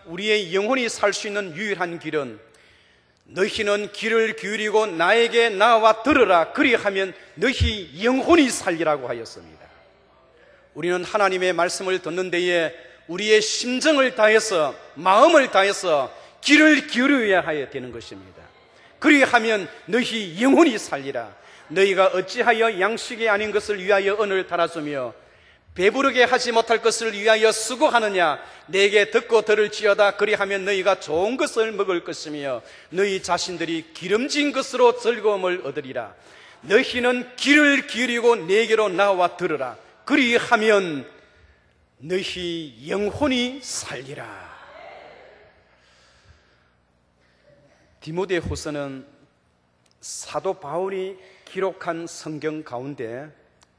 우리의 영혼이 살 수 있는 유일한 길은 너희는 귀를 기울이고 나에게 나와 들으라 그리하면 너희 영혼이 살리라고 하였습니다. 우리는 하나님의 말씀을 듣는 데에 우리의 심정을 다해서 마음을 다해서 귀를 기울여야 하여 되는 것입니다. 그리하면 너희 영혼이 살리라. 너희가 어찌하여 양식이 아닌 것을 위하여 언을 달아주며 배부르게 하지 못할 것을 위하여 수고하느냐. 내게 듣고 들을지어다. 그리하면 너희가 좋은 것을 먹을 것이며 너희 자신들이 기름진 것으로 즐거움을 얻으리라. 너희는 귀를 기울이고 내게로 나와 들으라. 그리하면 너희 영혼이 살리라. 디모데후서는 사도 바울이 기록한 성경 가운데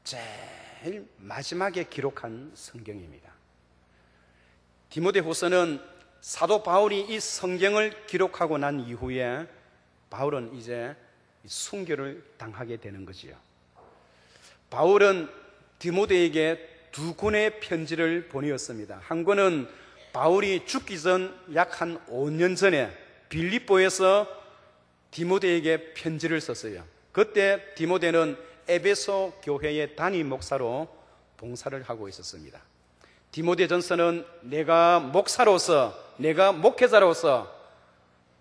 제일 마지막에 기록한 성경입니다. 디모데후서는 사도 바울이 이 성경을 기록하고 난 이후에 바울은 이제 순교를 당하게 되는 거지요. 바울은 디모데에게 두 권의 편지를 보내었습니다. 한 권은 바울이 죽기 전 약 한 5년 전에 빌립보에서 디모데에게 편지를 썼어요. 그때 디모데는 에베소 교회의 담임 목사로 봉사를 하고 있었습니다. 디모데전서는 내가 목사로서, 내가 목회자로서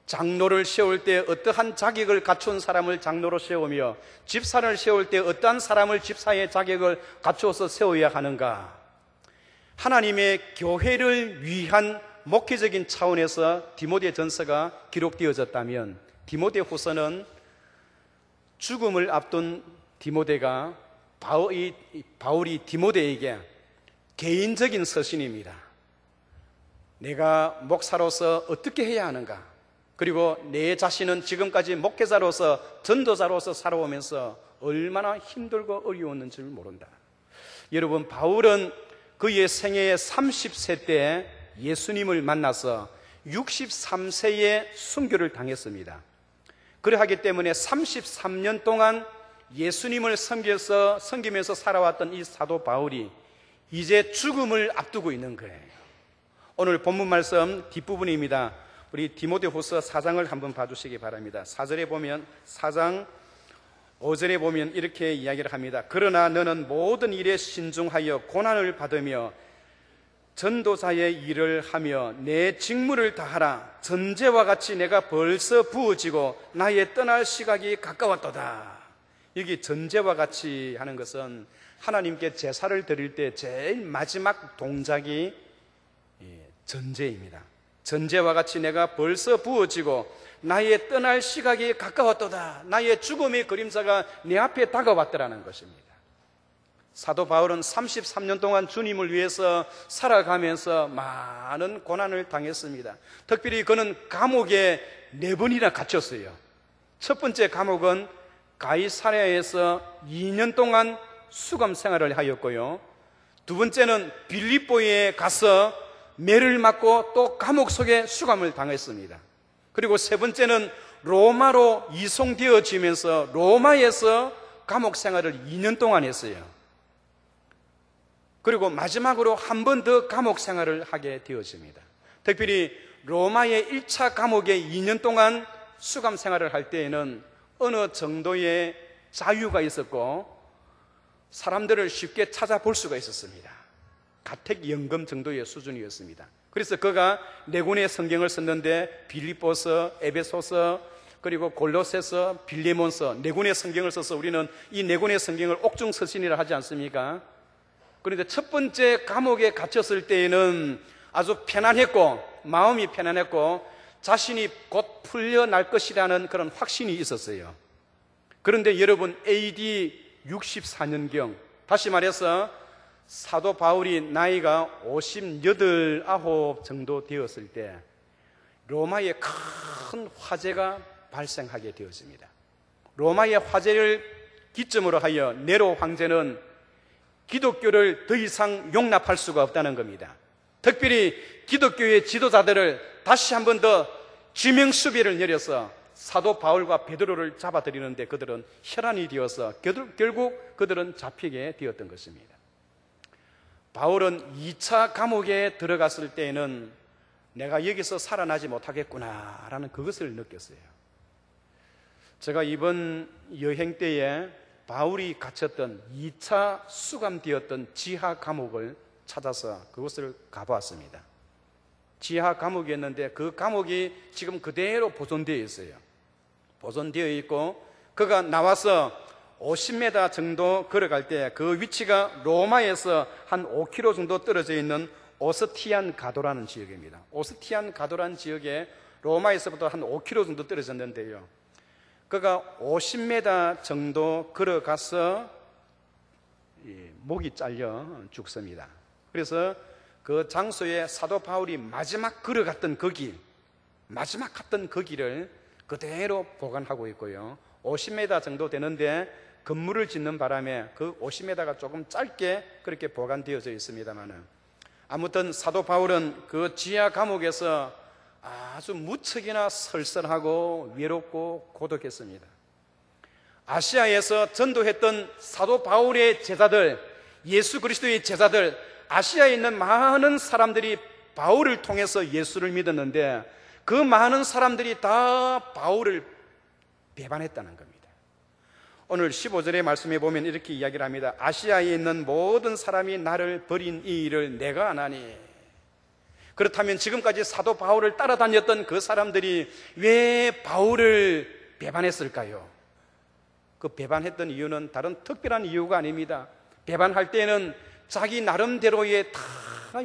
장로를 세울 때 어떠한 자격을 갖춘 사람을 장로로 세우며 집사를 세울 때 어떠한 사람을 집사의 자격을 갖추어서 세워야 하는가, 하나님의 교회를 위한 목회적인 차원에서 디모데전서가 기록되어졌다면, 디모데후서는 죽음을 앞둔 디모데가 바울이 디모데에게 개인적인 서신입니다. 내가 목사로서 어떻게 해야 하는가, 그리고 내 자신은 지금까지 목회자로서 전도자로서 살아오면서 얼마나 힘들고 어려웠는지 모른다. 여러분, 바울은 그의 생애의 30세 때 예수님을 만나서 63세에 순교를 당했습니다. 그러하기 때문에 33년 동안 예수님을 섬기면서 살아왔던 이 사도 바울이 이제 죽음을 앞두고 있는 거예요. 오늘 본문 말씀 뒷부분입니다. 우리 디모데후서 4장을 한번 봐주시기 바랍니다. 4절에 보면, 4장 5절에 보면 이렇게 이야기를 합니다. 그러나 너는 모든 일에 신중하여 고난을 받으며 전도자의 일을 하며 내 직무를 다하라. 전제와 같이 내가 벌써 부어지고 나의 떠날 시각이 가까웠도다. 여기 전제와 같이 하는 것은 하나님께 제사를 드릴 때 제일 마지막 동작이 전제입니다. 전제와 같이 내가 벌써 부어지고 나의 떠날 시각이 가까웠도다. 나의 죽음의 그림자가 내 앞에 다가왔더라는 것입니다. 사도 바울은 33년 동안 주님을 위해서 살아가면서 많은 고난을 당했습니다. 특별히 그는 감옥에 4번이나 갇혔어요. 첫 번째 감옥은 가이사랴에서 2년 동안 수감 생활을 하였고요. 두 번째는 빌립보에 가서 매를 맞고 또 감옥 속에 수감을 당했습니다. 그리고 세 번째는 로마로 이송되어지면서 로마에서 감옥 생활을 2년 동안 했어요. 그리고 마지막으로 한 번 더 감옥 생활을 하게 되어집니다. 특별히 로마의 1차 감옥에 2년 동안 수감 생활을 할 때에는 어느 정도의 자유가 있었고 사람들을 쉽게 찾아볼 수가 있었습니다. 가택연금 정도의 수준이었습니다. 그래서 그가 4권의 성경을 썼는데 빌립보서, 에베소서, 그리고 골로새서, 빌레몬서 4권의 성경을 써서 우리는 이 4권의 성경을 옥중서신이라 하지 않습니까? 그런데 첫 번째 감옥에 갇혔을 때에는 아주 편안했고 마음이 편안했고 자신이 곧 풀려날 것이라는 그런 확신이 있었어요. 그런데 여러분, AD 64년경, 다시 말해서 사도 바울이 나이가 58, 9 정도 되었을 때 로마에 큰 화재가 발생하게 되었습니다. 로마의 화재를 기점으로 하여 네로 황제는 기독교를 더 이상 용납할 수가 없다는 겁니다. 특별히 기독교의 지도자들을 다시 한 번 더 지명수배를 내려서 사도 바울과 베드로를 잡아들이는데 그들은 혈안이 되어서 결국 그들은 잡히게 되었던 것입니다. 바울은 2차 감옥에 들어갔을 때에는 내가 여기서 살아나지 못하겠구나라는 그것을 느꼈어요. 제가 이번 여행 때에 바울이 갇혔던 2차 수감되었던 지하 감옥을 찾아서 그곳을 가보았습니다. 지하 감옥이었는데 그 감옥이 지금 그대로 보존되어 있어요. 보존되어 있고 그가 나와서 50m 정도 걸어갈 때 그 위치가 로마에서 한 5km 정도 떨어져 있는 오스티안 가도라는 지역입니다. 오스티안 가도라는 지역에 로마에서부터 한 5km 정도 떨어졌는데요, 그가 50m 정도 걸어가서 목이 잘려 죽습니다. 그래서 그 장소에 사도 바울이 마지막 걸어갔던 그 길, 마지막 갔던 그 길을 그대로 보관하고 있고요, 50m 정도 되는데 건물을 짓는 바람에 그 50m가 조금 짧게 그렇게 보관되어져 있습니다만은, 아무튼 사도 바울은 그 지하 감옥에서 아주 무척이나 설설하고 외롭고 고독했습니다. 아시아에서 전도했던 사도 바울의 제자들, 예수 그리스도의 제자들, 아시아에 있는 많은 사람들이 바울을 통해서 예수를 믿었는데 그 많은 사람들이 다 바울을 배반했다는 겁니다. 오늘 15절의 말씀에 보면 이렇게 이야기를 합니다. 아시아에 있는 모든 사람이 나를 버린 이 일을 내가 안 하니. 그렇다면 지금까지 사도 바울을 따라다녔던 그 사람들이 왜 바울을 배반했을까요? 그 배반했던 이유는 다른 특별한 이유가 아닙니다. 배반할 때는 자기 나름대로의 다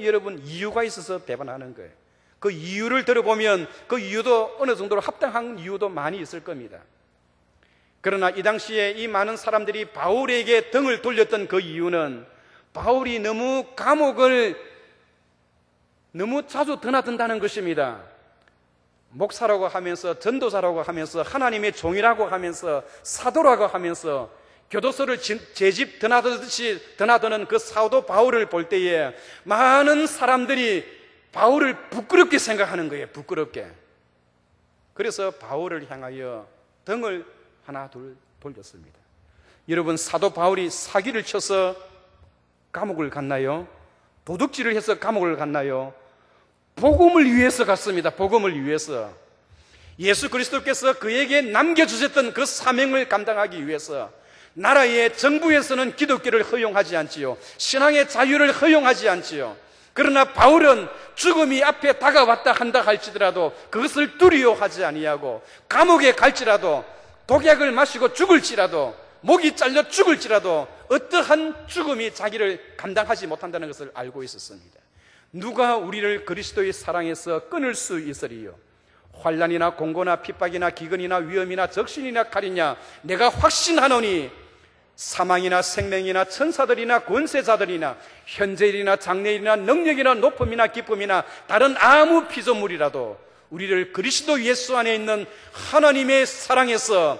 여러분 이유가 있어서 배반하는 거예요. 그 이유를 들어보면 그 이유도 어느 정도로 합당한 이유도 많이 있을 겁니다. 그러나 이 당시에 이 많은 사람들이 바울에게 등을 돌렸던 그 이유는 바울이 너무 감옥을 너무 자주 드나든다는 것입니다. 목사라고 하면서, 전도사라고 하면서, 하나님의 종이라고 하면서, 사도라고 하면서 교도소를 제집 드나드듯이 드나드는 그 사도 바울을 볼 때에 많은 사람들이 바울을 부끄럽게 생각하는 거예요. 부끄럽게. 그래서 바울을 향하여 등을 하나 둘 돌렸습니다. 여러분, 사도 바울이 사기를 쳐서 감옥을 갔나요? 도둑질을 해서 감옥을 갔나요? 복음을 위해서 갔습니다. 복음을 위해서. 예수 그리스도께서 그에게 남겨주셨던 그 사명을 감당하기 위해서. 나라의 정부에서는 기독교를 허용하지 않지요, 신앙의 자유를 허용하지 않지요. 그러나 바울은 죽음이 앞에 다가왔다 한다 할지라도 그것을 두려워하지 아니하고, 감옥에 갈지라도, 독약을 마시고 죽을지라도, 목이 잘려 죽을지라도 어떠한 죽음이 자기를 감당하지 못한다는 것을 알고 있었습니다. 누가 우리를 그리스도의 사랑에서 끊을 수 있으리요? 환난이나 공고나 핍박이나 기근이나 위험이나 적신이나 칼이냐? 내가 확신하노니 사망이나 생명이나 천사들이나 권세자들이나 현재일이나 장래일이나 능력이나 높음이나 기쁨이나 다른 아무 피조물이라도 우리를 그리스도 예수 안에 있는 하나님의 사랑에서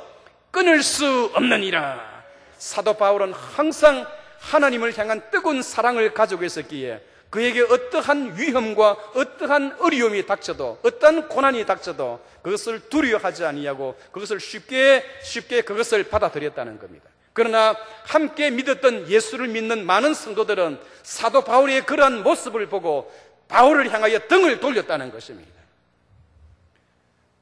끊을 수 없느니라. 사도 바울은 항상 하나님을 향한 뜨거운 사랑을 가지고 있었기에 그에게 어떠한 위험과 어떠한 어려움이 닥쳐도, 어떠한 고난이 닥쳐도 그것을 두려워하지 아니하고 그것을 쉽게 그것을 받아들였다는 겁니다. 그러나 함께 믿었던 예수를 믿는 많은 성도들은 사도 바울의 그러한 모습을 보고 바울을 향하여 등을 돌렸다는 것입니다.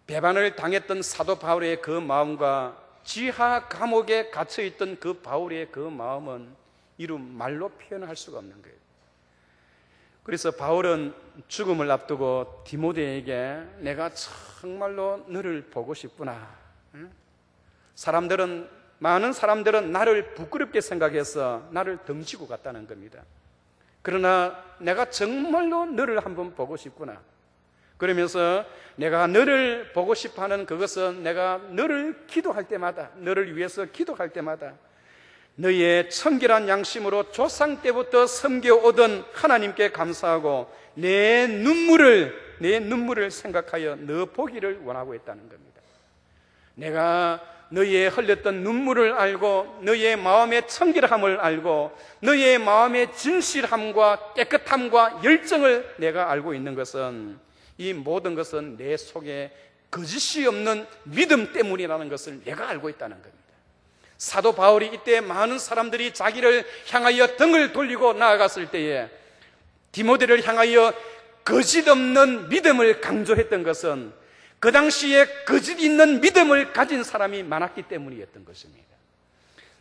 배반을 당했던 사도 바울의 그 마음과 지하 감옥에 갇혀있던 그 바울의 그 마음은 이루 말로 표현할 수가 없는 거예요. 그래서 바울은 죽음을 앞두고 디모데에게 내가 정말로 너를 보고 싶구나. 많은 사람들은 나를 부끄럽게 생각해서 나를 덩치고 갔다는 겁니다. 그러나 내가 정말로 너를 한번 보고 싶구나. 그러면서 내가 너를 보고 싶어하는 그것은 내가 너를 기도할 때마다, 너를 위해서 기도할 때마다 너의 청결한 양심으로 조상 때부터 섬겨오던 하나님께 감사하고 내 눈물을 생각하여 너 보기를 원하고 있다는 겁니다. 내가 너의 흘렸던 눈물을 알고 너의 마음의 청결함을 알고 너의 마음의 진실함과 깨끗함과 열정을 내가 알고 있는 것은, 이 모든 것은 내 속에 거짓이 없는 믿음 때문이라는 것을 내가 알고 있다는 겁니다. 사도 바울이 이때 많은 사람들이 자기를 향하여 등을 돌리고 나아갔을 때에 디모데를 향하여 거짓 없는 믿음을 강조했던 것은 그 당시에 거짓 있는 믿음을 가진 사람이 많았기 때문이었던 것입니다.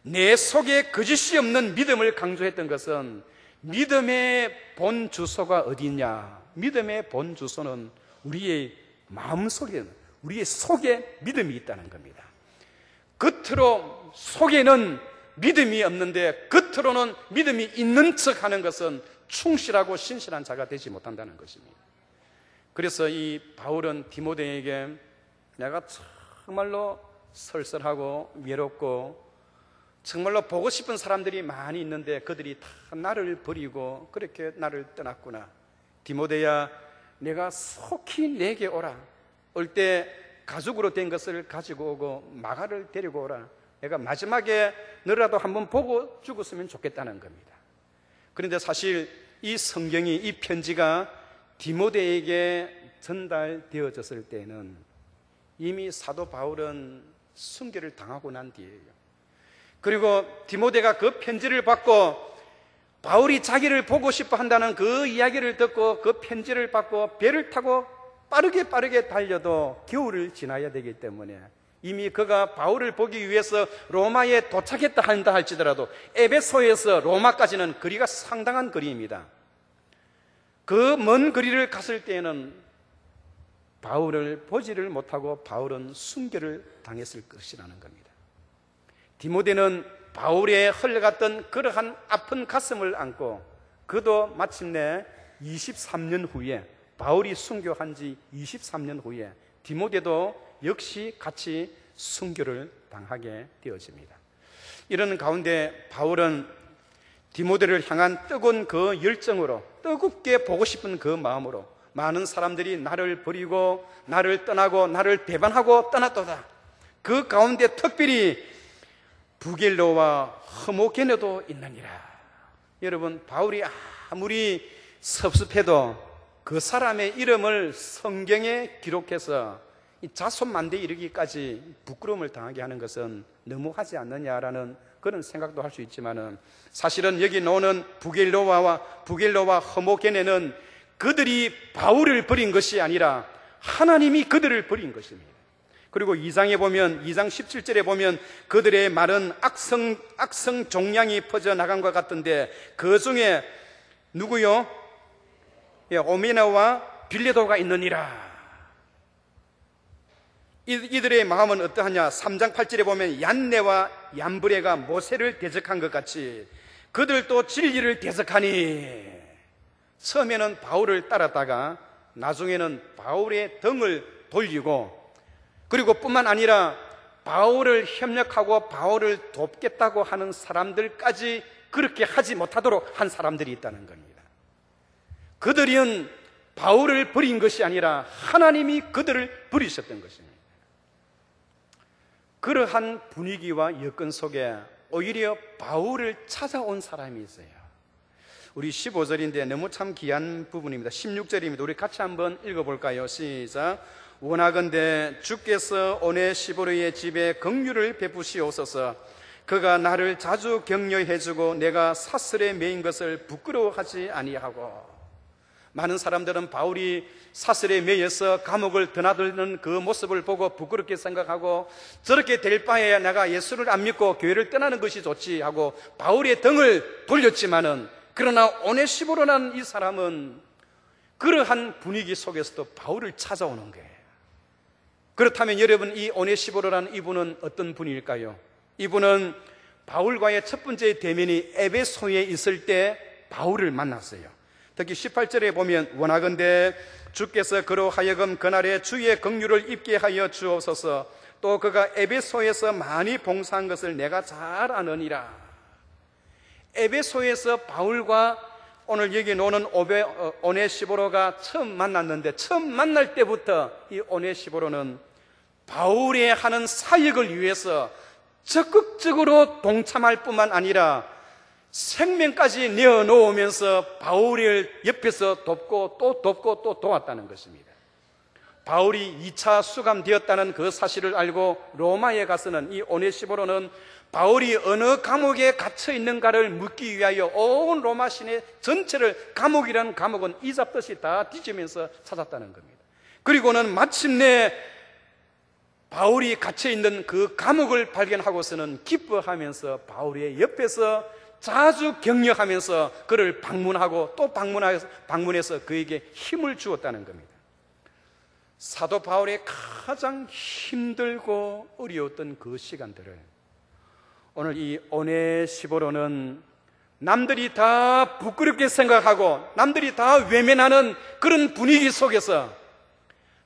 내 속에 거짓이 없는 믿음을 강조했던 것은 믿음의 본 주소가 어디 있냐? 믿음의 본 주소는 우리의 마음속에, 우리의 속에 믿음이 있다는 겁니다. 겉으로, 속에는 믿음이 없는데 겉으로는 믿음이 있는 척 하는 것은 충실하고 신실한 자가 되지 못한다는 것입니다. 그래서 이 바울은 디모데에게 내가 정말로 쓸쓸하고 외롭고 정말로 보고 싶은 사람들이 많이 있는데 그들이 다 나를 버리고 그렇게 나를 떠났구나. 디모데야, 내가 속히 내게 오라. 올 때 가죽으로 된 것을 가지고 오고 마가를 데리고 오라. 내가 마지막에 너라도 한번 보고 죽었으면 좋겠다는 겁니다. 그런데 사실 이 성경이, 이 편지가 디모데에게 전달되어졌을 때는 이미 사도 바울은 순교를 당하고 난 뒤에요. 그리고 디모데가 그 편지를 받고 바울이 자기를 보고 싶어 한다는 그 이야기를 듣고 그 편지를 받고 배를 타고 빠르게 달려도 겨울을 지나야 되기 때문에 이미 그가 바울을 보기 위해서 로마에 도착했다 한다 할지라도 에베소에서 로마까지는 거리가 상당한 거리입니다. 그 먼 거리를 갔을 때에는 바울을 보지를 못하고 바울은 순교를 당했을 것이라는 겁니다. 디모데는 바울의 흘러갔던 그러한 아픈 가슴을 안고 그도 마침내 23년 후에, 바울이 순교한 지 23년 후에 디모데도 역시 같이 순교를 당하게 되어집니다. 이런 가운데 바울은 디모데를 향한 뜨거운 그 열정으로, 뜨겁게 보고 싶은 그 마음으로 많은 사람들이 나를 버리고 나를 떠나고 나를 배반하고 떠났도다. 그 가운데 특별히 부겔로와 허모게네도 있느니라. 여러분, 바울이 아무리 섭섭해도 그 사람의 이름을 성경에 기록해서 자손만대에 이르기까지 부끄러움을 당하게 하는 것은 너무하지 않느냐라는 그런 생각도 할 수 있지만은 사실은 여기 나오는 부겔로와 허모게네는 그들이 바울을 버린 것이 아니라 하나님이 그들을 버린 것입니다. 그리고 2장에 보면, 2장 17절에 보면 그들의 말은 악성 종양이 퍼져나간 것 같은데 그 중에 누구요? 오메나와 빌레도가 있느니라. 이들의 마음은 어떠하냐? 3장 8절에 보면 얀네와 얀브레가 모세를 대적한 것 같이 그들도 진리를 대적하니. 처음에는 바울을 따랐다가 나중에는 바울의 등을 돌리고, 그리고 뿐만 아니라 바울을 협력하고 바울을 돕겠다고 하는 사람들까지 그렇게 하지 못하도록 한 사람들이 있다는 겁니다. 그들은 바울을 버린 것이 아니라 하나님이 그들을 버리셨던 것입니다. 그러한 분위기와 여건 속에 오히려 바울을 찾아온 사람이 있어요. 우리 15절인데 너무 참 귀한 부분입니다. 16절입니다. 우리 같이 한번 읽어볼까요? 시작. 원하건대 주께서 오네시보르의 집에 긍휼을 베푸시옵소서. 그가 나를 자주 격려해주고 내가 사슬에 매인 것을 부끄러워하지 아니하고. 많은 사람들은 바울이 사슬에 매여서 감옥을 드나드는 그 모습을 보고 부끄럽게 생각하고 저렇게 될 바에 내가 예수를 안 믿고 교회를 떠나는 것이 좋지 하고 바울의 등을 돌렸지만은, 그러나 오네시보르라는 이 사람은 그러한 분위기 속에서도 바울을 찾아오는 거예요. 그렇다면 여러분, 이 오네시보르라는 이분은 어떤 분일까요? 이분은 바울과의 첫 번째 대면이 에베소에 있을 때 바울을 만났어요. 특히 18절에 보면 원하건대 주께서 그로 하여금 그날에 주의 긍휼을 입게 하여 주옵소서. 또 그가 에베소에서 많이 봉사한 것을 내가 잘 아느니라. 에베소에서 바울과 오늘 여기 나오는 오네시보로가 처음 만났는데, 처음 만날 때부터 이 오네시보로는 바울이 하는 사역을 위해서 적극적으로 동참할 뿐만 아니라 생명까지 내어놓으면서 바울을 옆에서 돕고 또 돕고 또 도왔다는 것입니다. 바울이 2차 수감되었다는 그 사실을 알고 로마에 가서는 이 오네시보로는 바울이 어느 감옥에 갇혀 있는가를 묻기 위하여 온 로마 시내 전체를, 감옥이라는 감옥은 이잡듯이 다 뒤지면서 찾았다는 겁니다. 그리고는 마침내 바울이 갇혀 있는 그 감옥을 발견하고서는 기뻐하면서 바울의 옆에서 자주 격려하면서 그를 방문하고 또 방문해서 그에게 힘을 주었다는 겁니다. 사도 바울의 가장 힘들고 어려웠던 그 시간들을 오늘 이 오네시보로는 남들이 다 부끄럽게 생각하고 남들이 다 외면하는 그런 분위기 속에서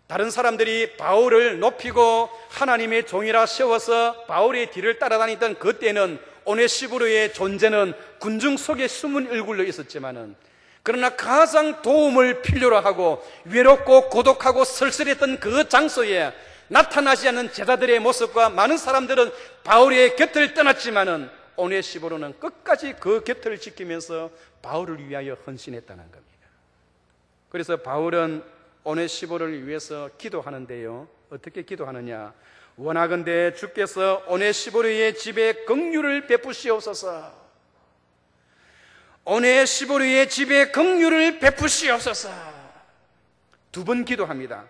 다른 사람들이 바울을 높이고 하나님의 종이라 세워서 바울의 뒤를 따라다니던 그때는 오네시보로의 존재는 군중 속에 숨은 얼굴로 있었지만은, 그러나 가장 도움을 필요로 하고 외롭고 고독하고 쓸쓸했던 그 장소에 나타나지 않는 제자들의 모습과 많은 사람들은 바울의 곁을 떠났지만은 오네시보로는 끝까지 그 곁을 지키면서 바울을 위하여 헌신했다는 겁니다. 그래서 바울은 오네시보를 위해서 기도하는데요, 어떻게 기도하느냐? 원하건대 주께서 오네시보르의 집에 긍휼을 베푸시옵소서. 오네시보르의 집에 긍휼을 베푸시옵소서. 두 번 기도합니다.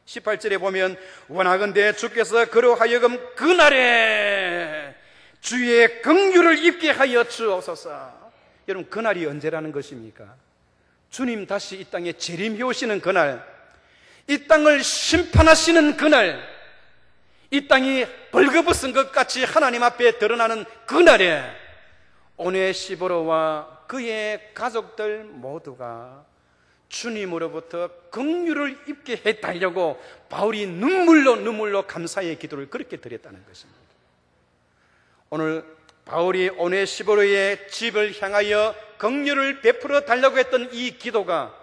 18절에 보면 원하건대 주께서 그로 하여금 그날에 주의 긍휼을 입게 하여 주옵소서. 여러분, 그날이 언제라는 것입니까? 주님 다시 이 땅에 재림해 오시는 그날, 이 땅을 심판하시는 그날, 이 땅이 벌거벗은 것 같이 하나님 앞에 드러나는 그날에 오네시보로와 그의 가족들 모두가 주님으로부터 긍휼을 입게 해달라고 바울이 눈물로 감사의 기도를 그렇게 드렸다는 것입니다. 오늘 바울이 오네시보로의 집을 향하여 긍휼을 베풀어 달라고 했던 이 기도가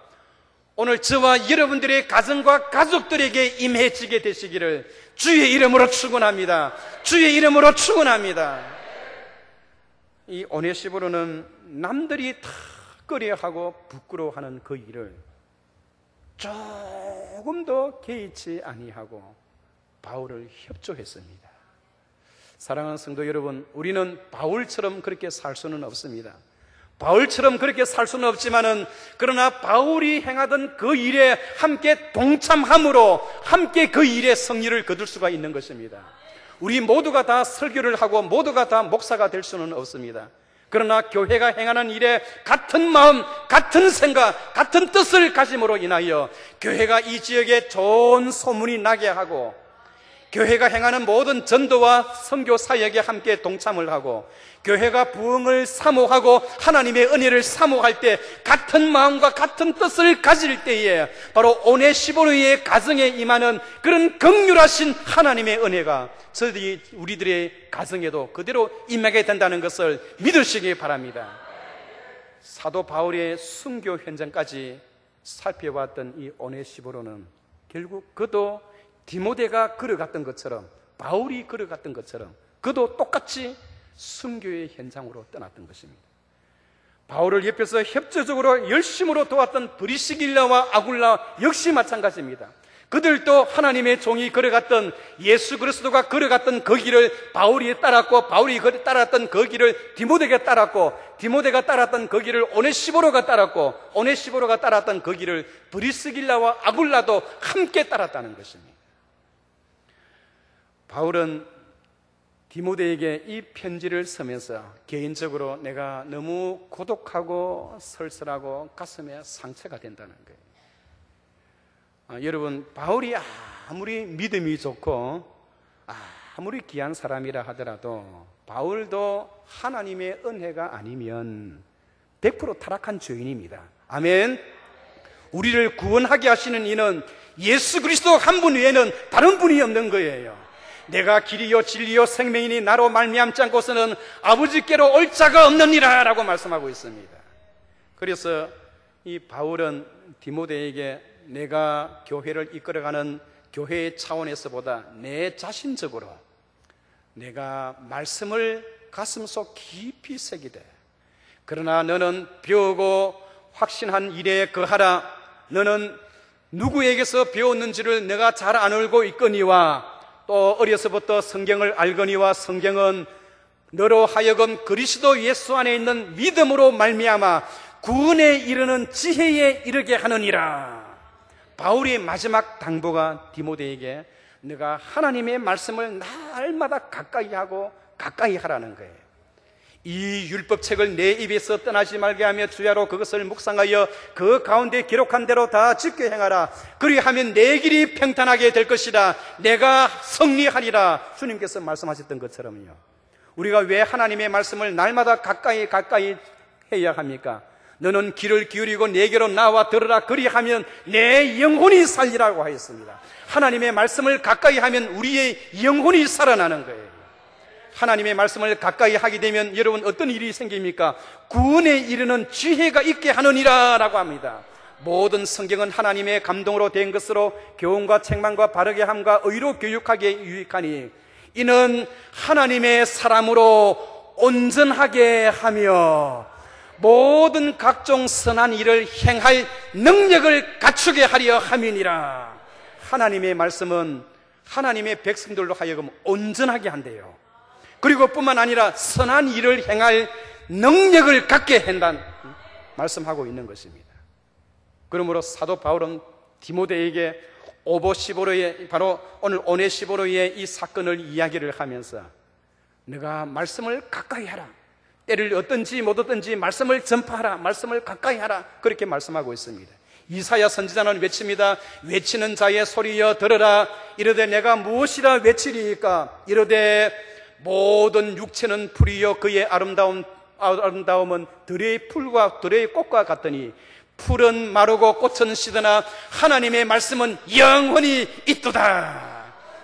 오늘 저와 여러분들의 가정과 가족들에게 임해지게 되시기를 주의 이름으로 축원합니다. 주의 이름으로 축원합니다. 이 오네시보로는 남들이 다 꺼려하고 부끄러워하는 그 일을 조금도 개의치 아니하고 바울을 협조했습니다. 사랑하는 성도 여러분, 우리는 바울처럼 그렇게 살 수는 없습니다. 바울처럼 그렇게 살 수는 없지만은, 그러나 바울이 행하던 그 일에 함께 동참함으로 함께 그 일의 성리를 거둘 수가 있는 것입니다. 우리 모두가 다 설교를 하고 모두가 다 목사가 될 수는 없습니다. 그러나 교회가 행하는 일에 같은 마음, 같은 생각, 같은 뜻을 가짐으로 인하여 교회가 이 지역에 좋은 소문이 나게 하고, 교회가 행하는 모든 전도와 선교 사역에 함께 동참을 하고, 교회가 부흥을 사모하고 하나님의 은혜를 사모할 때 같은 마음과 같은 뜻을 가질 때에 바로 오네시보르의 가정에 임하는 그런 긍휼하신 하나님의 은혜가 우리들의 가정에도 그대로 임하게 된다는 것을 믿으시기 바랍니다. 사도 바울의 순교 현장까지 살펴봤던 이 오네시보르는 결국 그도 디모데가 걸어갔던 것처럼, 바울이 걸어갔던 것처럼 그도 똑같이 순교의 현장으로 떠났던 것입니다. 바울을 옆에서 협조적으로 열심으로 도왔던 브리스길라와 아굴라 역시 마찬가지입니다. 그들도 하나님의 종이 걸어갔던, 예수 그리스도가 걸어갔던 그 길을 바울이 따랐고, 바울이 따랐던 그 길을 디모데가 따랐고, 디모데가 따랐던 그 길을 오네시보로가 따랐고, 오네시보로가 따랐던 그 길을 브리스길라와 아굴라도 함께 따랐다는 것입니다. 바울은 디모데에게 이 편지를 쓰면서 개인적으로 내가 너무 고독하고 쓸쓸하고 가슴에 상처가 된다는 거예요. 여러분, 바울이 아무리 믿음이 좋고 아무리 귀한 사람이라 하더라도 바울도 하나님의 은혜가 아니면 100% 타락한 죄인입니다. 아멘. 우리를 구원하게 하시는 이는 예수 그리스도 한 분 외에는 다른 분이 없는 거예요. 내가 길이요 진리요 생명이니 나로 말미암지 않고서는 아버지께로 올 자가 없느니라 라고 말씀하고 있습니다. 그래서 이 바울은 디모데에게 내가 교회를 이끌어가는 교회의 차원에서보다 내 자신적으로 내가 말씀을 가슴속 깊이 새기되, 그러나 너는 배우고 확신한 일에 거하라. 너는 누구에게서 배웠는지를 내가 잘 안 알고 있거니와 또 어려서부터 성경을 알거니와 성경은 너로 하여금 그리스도 예수 안에 있는 믿음으로 말미암아 구원에 이르는 지혜에 이르게 하느니라. 바울의 마지막 당부가 디모데에게 네가 하나님의 말씀을 날마다 가까이 하고 가까이 하라는 거예요. 이 율법책을 내 입에서 떠나지 말게 하며 주야로 그것을 묵상하여 그 가운데 기록한 대로 다 지켜 행하라. 그리하면 내 길이 평탄하게 될 것이라. 내가 승리하리라. 주님께서 말씀하셨던 것처럼요. 우리가 왜 하나님의 말씀을 날마다 가까이 해야 합니까? 너는 귀를 기울이고 내게로 나와 들으라. 그리하면 내 영혼이 살리라고 하였습니다. 하나님의 말씀을 가까이 하면 우리의 영혼이 살아나는 거예요. 하나님의 말씀을 가까이 하게 되면 여러분 어떤 일이 생깁니까? 구원에 이르는 지혜가 있게 하느니라 라고 합니다. 모든 성경은 하나님의 감동으로 된 것으로 교훈과 책망과 바르게 함과 의로 교육하기에 유익하니 이는 하나님의 사람으로 온전하게 하며 모든 각종 선한 일을 행할 능력을 갖추게 하려 함이니라. 하나님의 말씀은 하나님의 백성들로 하여금 온전하게 한대요. 그리고 뿐만 아니라 선한 일을 행할 능력을 갖게 한다는 말씀하고 있는 것입니다. 그러므로 사도 바울은 디모데에게 오보시보로의 바로 오늘 오네시보로의 이 사건을 이야기를 하면서 네가 말씀을 가까이 하라. 때를 얻든지 못 얻든지 말씀을 전파하라. 말씀을 가까이 하라. 그렇게 말씀하고 있습니다. 이사야 선지자는 외칩니다. 외치는 자의 소리여 들으라. 이르되 내가 무엇이라 외치리이까? 이르되 모든 육체는 풀이요 그의 아름다움은 들의 풀과 들의 꽃과 같더니 풀은 마르고 꽃은 시드나 하나님의 말씀은 영원히 있도다.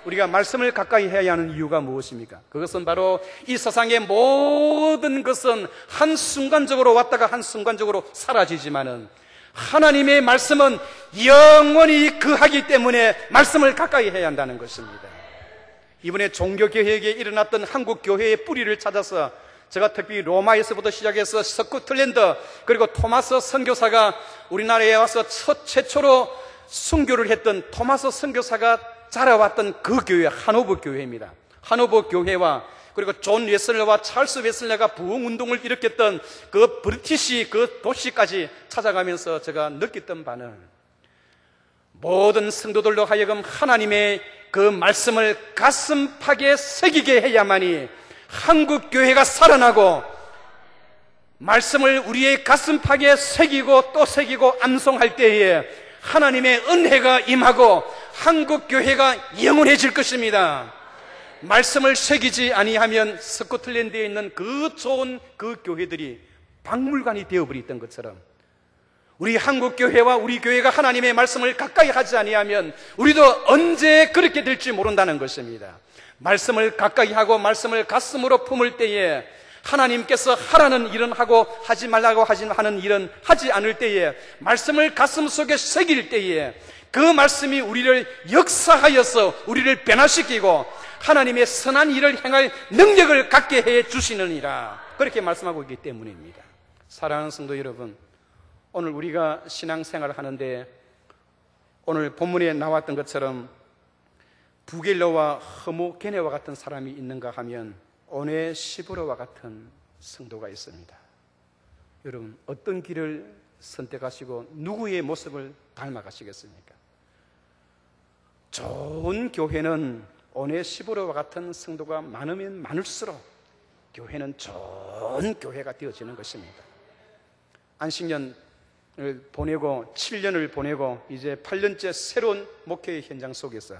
우리가 말씀을 가까이 해야 하는 이유가 무엇입니까? 그것은 바로 이 세상의 모든 것은 한순간적으로 왔다가 한순간적으로 사라지지만은 하나님의 말씀은 영원히 거하기 때문에 말씀을 가까이 해야 한다는 것입니다. 이번에 종교개혁에 일어났던 한국교회의 뿌리를 찾아서 제가 특히 로마에서부터 시작해서 스코틀랜드 그리고 토마스 선교사가 우리나라에 와서 최초로 순교를 했던 토마스 선교사가 자라왔던 그 교회 하노버 교회입니다. 하노버 교회와 그리고 존 웨슬러와 찰스 웨슬러가 부흥운동을 일으켰던 그 브리티시 그 도시까지 찾아가면서 제가 느꼈던 바는 모든 성도들로 하여금 하나님의 그 말씀을 가슴팍에 새기게 해야만이 한국교회가 살아나고 말씀을 우리의 가슴팍에 새기고 또 새기고 암송할 때에 하나님의 은혜가 임하고 한국교회가 영원해질 것입니다. 말씀을 새기지 아니하면 스코틀랜드에 있는 그 좋은 그 교회들이 박물관이 되어버렸던 것처럼 우리 한국교회와 우리 교회가 하나님의 말씀을 가까이 하지 아니하면 우리도 언제 그렇게 될지 모른다는 것입니다. 말씀을 가까이 하고 말씀을 가슴으로 품을 때에 하나님께서 하라는 일은 하고 하지 말라고 하는 일은 하지 않을 때에 말씀을 가슴 속에 새길 때에 그 말씀이 우리를 역사하여서 우리를 변화시키고 하나님의 선한 일을 행할 능력을 갖게 해 주시느니라. 그렇게 말씀하고 있기 때문입니다. 사랑하는 성도 여러분, 오늘 우리가 신앙생활을 하는데 오늘 본문에 나왔던 것처럼 부겔러와 허모게네와 같은 사람이 있는가 하면 오네시보로와 같은 성도가 있습니다. 여러분 어떤 길을 선택하시고 누구의 모습을 닮아가시겠습니까? 좋은 교회는 오네시보로와 같은 성도가 많으면 많을수록 교회는 좋은 교회가 되어지는 것입니다. 안식년을 보내고 7년을 보내고 이제 8년째 새로운 목회의 현장 속에서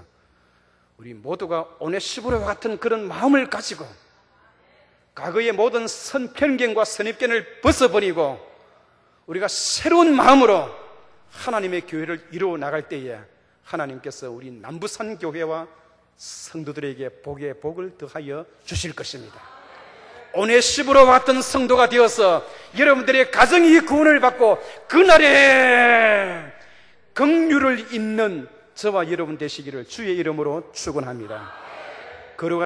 우리 모두가 오네시보로와 같은 그런 마음을 가지고 과거의 모든 선편견과 선입견을 벗어버리고 우리가 새로운 마음으로 하나님의 교회를 이루어 나갈 때에 하나님께서 우리 남부산 교회와 성도들에게 복에 복을 더하여 주실 것입니다. 오네시보로와 같은 성도가 되어서 여러분들의 가정이 구원을 받고 그날에 긍휼을 입는 저와 여러분 되시기를 주의 이름으로 축원합니다.